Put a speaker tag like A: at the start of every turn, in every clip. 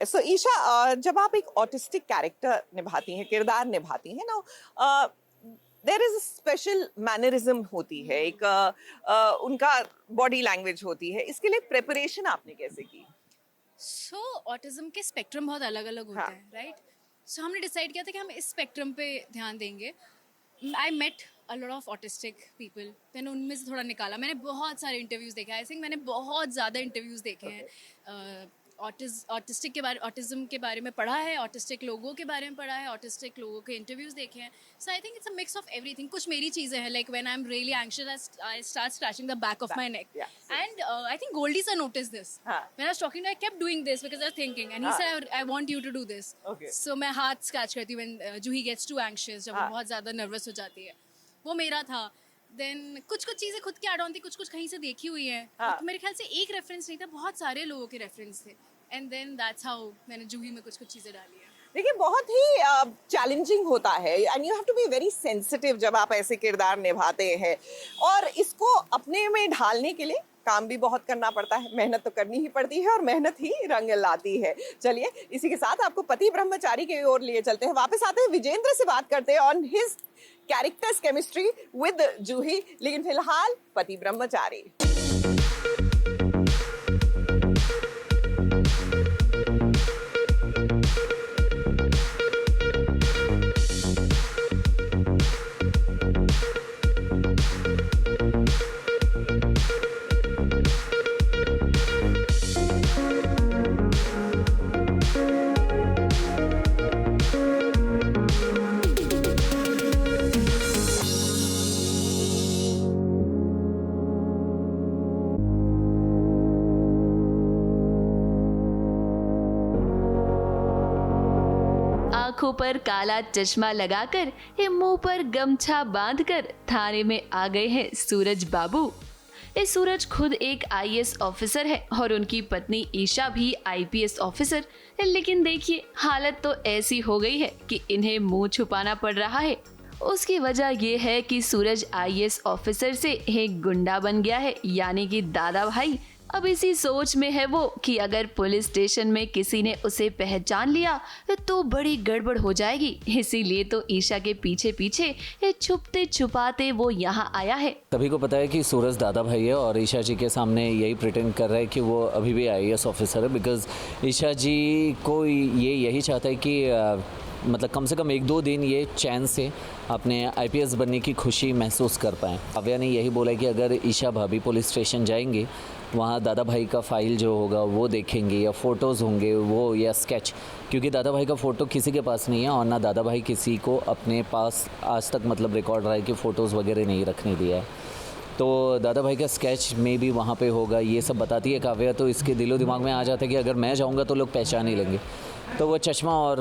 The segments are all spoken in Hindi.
A: सो ईशा, जब आप एक ऑटिस्टिक कैरेक्टर निभाती हैं, किरदार निभाती हैं ना, देयर इज स्पेशल मैनरिज्म होती है, एक उनका बॉडी लैंग्वेज होती है। इसके लिए प्रिपरेशन आपने कैसे की?
B: सो ऑटिज्म के स्पेक्ट्रम बहुत अलग अलग होते
A: हाँ।
B: हैं, राइट? सो हमने डिसाइड किया था कि हम इस स्पेक्ट्रम पे ध्यान देंगे। I met a lot of autistic people, मैंने उनमें से थोड़ा निकाला। मैंने बहुत सारे इंटरव्यूज़ देखे, आई थिंक मैंने बहुत ज़्यादा इंटरव्यूज़ देखे हैं। ऑटिस्टिक के बारे ऑटिज्म के बारे में पढ़ा है, ऑटिस्टिक लोगों के बारे में पढ़ा है, ऑटिस्टिक लोगों के इंटरव्यूज़ देखे हैं। So I think it's a mix of everything. कुछ मेरी चीज़ें हैं, like when I am really anxious I start scratching the back of my neck,
A: Yeah.
B: and I think Goldie sir noticed this.
A: हाँ.
B: When I was talking to him, I kept doing this because I was thinking, and he
A: हाँ.
B: said, I want you to do this.
A: Okay.
B: So मैं हाथ स्क्रैच करती हूँ when Juhi gets too anxious, जब वो
A: हाँ.
B: बहुत ज़्यादा नर्वस हो जाती है। वो मेरा था। देन कुछ कुछ चीज़ें खुद की ऐड ऑन थी, कुछ कुछ कहीं से देखी हुई हैं।
A: हाँ.
B: तो मेरे ख्याल से एक रेफरेंस नहीं था, बहुत सारे लोगों के रेफरेंस थे। एंड देन दैट्स हाउ मैंने जूही में कुछ कुछ चीज़ें डाली हैं।
A: देखिए, बहुत ही चैलेंजिंग होता है and you have to be very sensitive जब आप ऐसे किरदार निभाते हैं, और इसको अपने में ढालने के लिए काम भी बहुत करना पड़ता है, मेहनत तो करनी ही पड़ती है और मेहनत ही रंग लाती है। चलिए, इसी के साथ आपको पति ब्रह्मचारी की ओर लिए चलते हैं। वापस आते हैं, विजेंद्र से बात करते हैं on his characters chemistry with Juhi, लेकिन फिलहाल पति ब्रह्मचारी।
C: आंखों पर काला चश्मा लगाकर, मुंह पर गमछा बांधकर थाने में आ गए हैं सूरज बाबू। ये सूरज खुद एक आईएएस ऑफिसर है और उनकी पत्नी ईशा भी आईपीएस ऑफिसर। लेकिन देखिए, हालत तो ऐसी हो गई है कि इन्हें मुंह छुपाना पड़ रहा है। उसकी वजह ये है कि सूरज आईएएस ऑफिसर से एक गुंडा बन गया है, यानी कि दादा भाई। अब इसी सोच में है वो कि अगर पुलिस स्टेशन में किसी ने उसे पहचान लिया तो बड़ी गड़बड़ हो जाएगी। इसीलिए तो ईशा के पीछे पीछे छुपते छुपाते वो यहाँ आया है।
D: सभी को पता है कि सूरज दादा भाई है और ईशा जी के सामने यही प्रिटेंड कर रहा है कि वो अभी भी आईएएस ऑफिसर है, बिकॉज ईशा जी को यही चाहता है कि मतलब कम से कम 1-2 दिन ये चैन से अपने आईपीएस बनने की खुशी महसूस कर पाएँ। काव्या ने यही बोला है कि अगर ईशा भाभी पुलिस स्टेशन जाएंगे, वहाँ दादा भाई का फाइल जो होगा वो देखेंगे, या फ़ोटोज़ होंगे वो, या स्केच, क्योंकि दादा भाई का फ़ोटो किसी के पास नहीं है और ना दादा भाई किसी को अपने पास आज तक मतलब रिकॉर्ड रहा है कि फ़ोटोज़ वगैरह नहीं रखने दिया है। तो दादा भाई का स्केच में भी वहाँ पे होगा, ये सब बताती है काव्या। तो इसके दिलो दिमाग में आ जाता है कि अगर मैं जाऊँगा तो लोग पहचान ही लेंगे। तो वो चश्मा और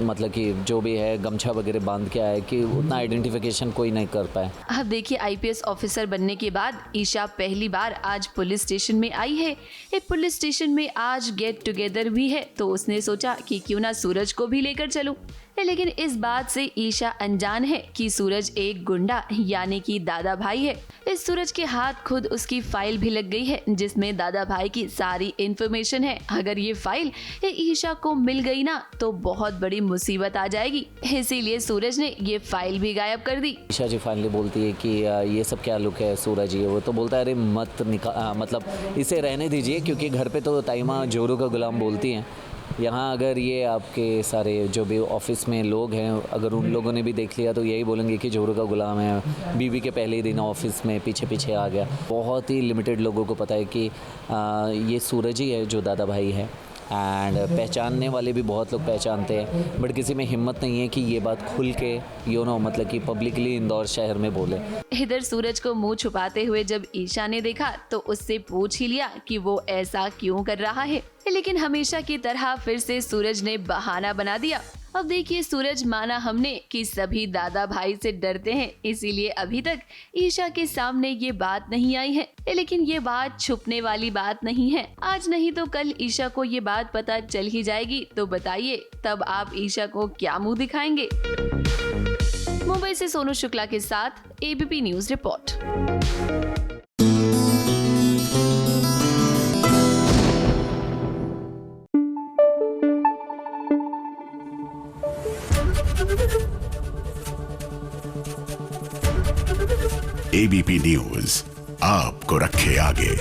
D: मतलब कि जो भी है गमछा वगैरह बांध के आए कि उतना आइडेंटिफिकेशन कोई नहीं कर पाए।
C: अब देखिए, आईपीएस ऑफिसर बनने के बाद ईशा पहली बार आज पुलिस स्टेशन में आई है। ये पुलिस स्टेशन में आज गेट टुगेदर भी है, तो उसने सोचा कि क्यों ना सूरज को भी लेकर चलूं। लेकिन इस बात से ईशा अनजान है कि सूरज एक गुंडा यानी कि दादा भाई है। इस सूरज के हाथ खुद उसकी फाइल भी लग गई है, जिसमें दादा भाई की सारी इंफॉर्मेशन है। अगर ये फाइल ईशा को मिल गई ना तो बहुत बड़ी मुसीबत आ जाएगी। इसीलिए सूरज ने ये फाइल भी गायब कर दी।
D: ईशा जी फाइनली बोलती है कि ये सब क्या लुक है सूरज जी। वो तो बोलता है अरे मत मतलब इसे रहने दीजिए, क्योंकि घर पे तो ताइमा जोरू का गुलाम बोलती हैं। यहाँ अगर ये आपके सारे जो भी ऑफिस में लोग हैं, अगर उन लोगों ने भी देख लिया तो यही बोलेंगे कि जोरू का गुलाम है, बीवी के पहले ही दिन ऑफिस में पीछे पीछे आ गया। बहुत ही लिमिटेड लोगों को पता है कि ये सूरज ही है जो दादा भाई है, एंड पहचानने वाले भी बहुत लोग पहचानते हैं, बट किसी में हिम्मत नहीं है कि ये बात खुल के मतलब कि पब्लिकली इंदौर शहर में बोले।
C: इधर सूरज को मुंह छुपाते हुए जब ईशा ने देखा तो उससे पूछ ही लिया कि वो ऐसा क्यों कर रहा है, लेकिन हमेशा की तरह फिर से सूरज ने बहाना बना दिया। अब देखिए, सूरज माना हमने कि सभी दादा भाई से डरते हैं, इसीलिए अभी तक ईशा के सामने ये बात नहीं आई है। लेकिन ये बात छुपने वाली बात नहीं है। आज नहीं तो कल ईशा को ये बात पता चल ही जाएगी। तो बताइए, तब आप ईशा को क्या मुंह दिखाएंगे? मुंबई से सोनू शुक्ला के साथ ABP news report.
E: ABP news आपको रखे आगे।